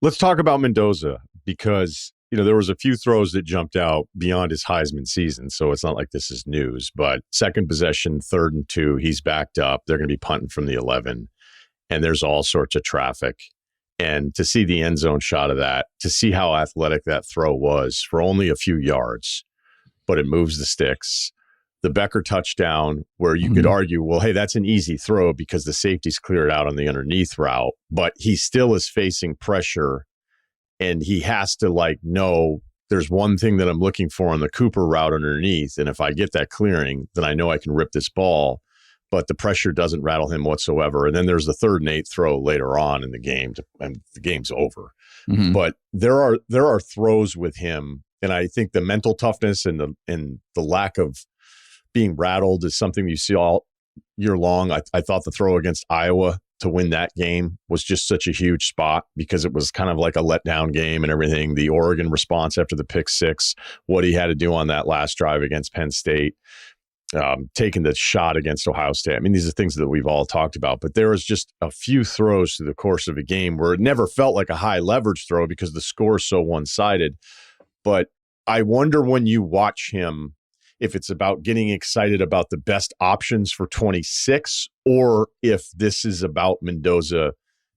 Let's talk about Mendoza because, there was a few throws that jumped out beyond his Heisman season. So it's not like this is news, but second possession, 3rd and 2, he's backed up. They're going to be punting from the 11 and there's all sorts of traffic. And to see the end zone shot of that, to see how athletic that throw was for only a few yards, but it moves the sticks. The Becker touchdown, where you could argue, well, hey, that's an easy throw because the safety's cleared out on the underneath route, but he still is facing pressure and he has to know there's one thing that I'm looking for on the Cooper route underneath. And if I get that clearing, then I know I can rip this ball, but the pressure doesn't rattle him whatsoever. And then there's the 3rd and 8 throw later on in the game and the game's over. But there are throws with him. And I think the mental toughness and the lack of being rattled is something you see all year long. I thought the throw against Iowa to win that game was just such a huge spot because it was kind of like a letdown game and everything. The Oregon response after the pick 6, what he had to do on that last drive against Penn State, taking the shot against Ohio State. I mean, these are things that we've all talked about, but there was just a few throws through the course of a game where it never felt like a high leverage throw because the score is so one-sided. But I wonder when you watch him, if it's about getting excited about the best options for 26, or if this is about Mendoza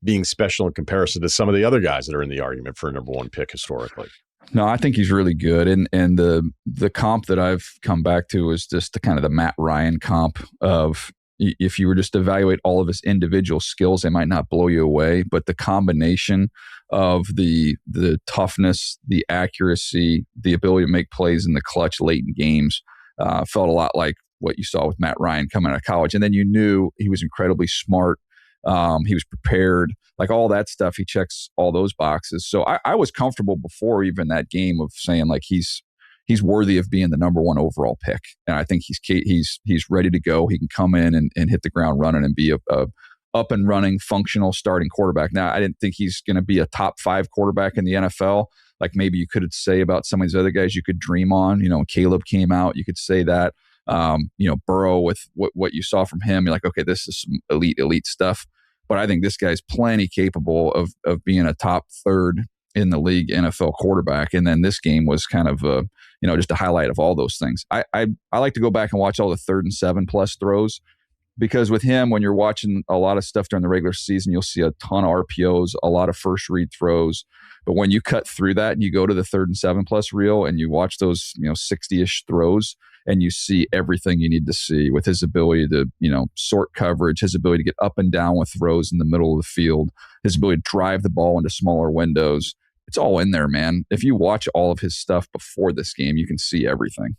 being special in comparison to some of the other guys that are in the argument for a number 1 pick historically. No, I think he's really good. And the comp that I've come back to is just the kind of the Matt Ryen comp of if you were just to evaluate all of his individual skills, they might not blow you away, but the combination of the toughness, the accuracy, the ability to make plays in the clutch late in games felt a lot like what you saw with Matt Ryen coming out of college. And then you knew he was incredibly smart. He was prepared, like all that stuff. He checks all those boxes. So I was comfortable before even that game of saying he's worthy of being the number 1 overall pick. And I think he's ready to go. He can come in and hit the ground running and be a up and running, functional starting quarterback. Now, I didn't think he's going to be a top 5 quarterback in the NFL. Like maybe you could say about some of these other guys you could dream on. Caleb came out, you could say that. Burrow with what you saw from him, you're like, okay, this is some elite stuff. But I think this guy's plenty capable of being a top 3rd in the league NFL quarterback. And then this game was kind of just a highlight of all those things. I like to go back and watch all the 3rd and 7 plus throws, because with him, when you're watching a lot of stuff during the regular season, you'll see a ton of RPOs, a lot of first read throws. But when you cut through that and you go to the 3rd and 7 plus reel and you watch those 60-ish throws, and you see everything you need to see with his ability to, sort coverage, his ability to get up and down with throws in the middle of the field, his ability to drive the ball into smaller windows. It's all in there, man. If you watch all of his stuff before this game, you can see everything.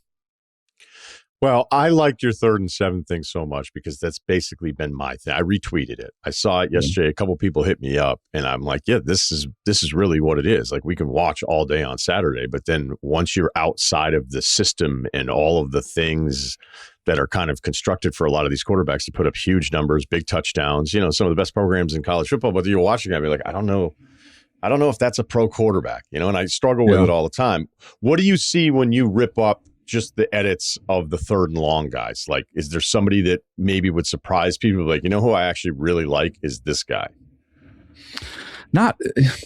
Well, I liked your 3rd and 7 thing so much because that's basically been my thing. I retweeted it. I saw it yesterday. A couple people hit me up and I'm like, yeah, this is really what it is. Like we can watch all day on Saturday, but then once you're outside of the system and all of the things that are kind of constructed for a lot of these quarterbacks to put up huge numbers, big touchdowns, some of the best programs in college football, but you're watching it, I'd be like, I don't know if that's a pro quarterback, and I struggle with it all the time. What do you see when you rip up just the edits of the 3rd and long guys? Like, is there somebody that maybe would surprise people? Like, who I actually really like is this guy. Not,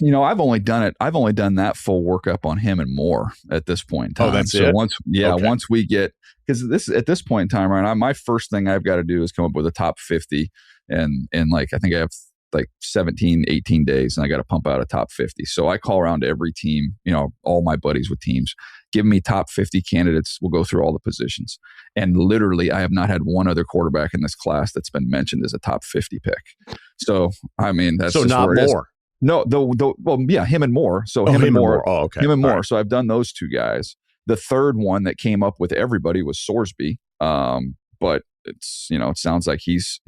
I've only done that full workup on him and more at this point in time. Oh, that's it? Once we get, because at this point in time, Ryan, my first thing I've got to do is come up with a top 50. And like, I think I have like 17, 18 days and I got to pump out a top 50. So I call around to every team, all my buddies with teams, give me top 50 candidates. We'll go through all the positions. And literally, I have not had one other quarterback in this class that's been mentioned as a top 50 pick. So, I mean, that's so just not more. No, him and more. So him and more. Oh, okay. Him and more. Right. So I've done those 2 guys. The third one that came up with everybody was Sorsby. But it's, it sounds like he's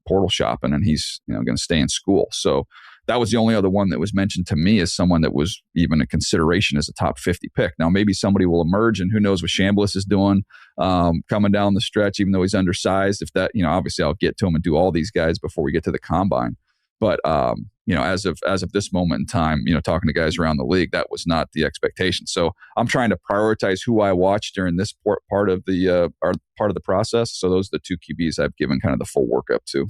portal shopping and he's, going to stay in school. So that was the only other one that was mentioned to me as someone that was even a consideration as a top 50 pick. Now, maybe somebody will emerge, and who knows what Chambliss is doing coming down the stretch, even though he's undersized. If that, obviously I'll get to him and do all these guys before we get to the combine. But, as of this moment in time, talking to guys around the league, that was not the expectation. So I'm trying to prioritize who I watch during this part of the process. So those are the 2 QBs I've given kind of the full workup to.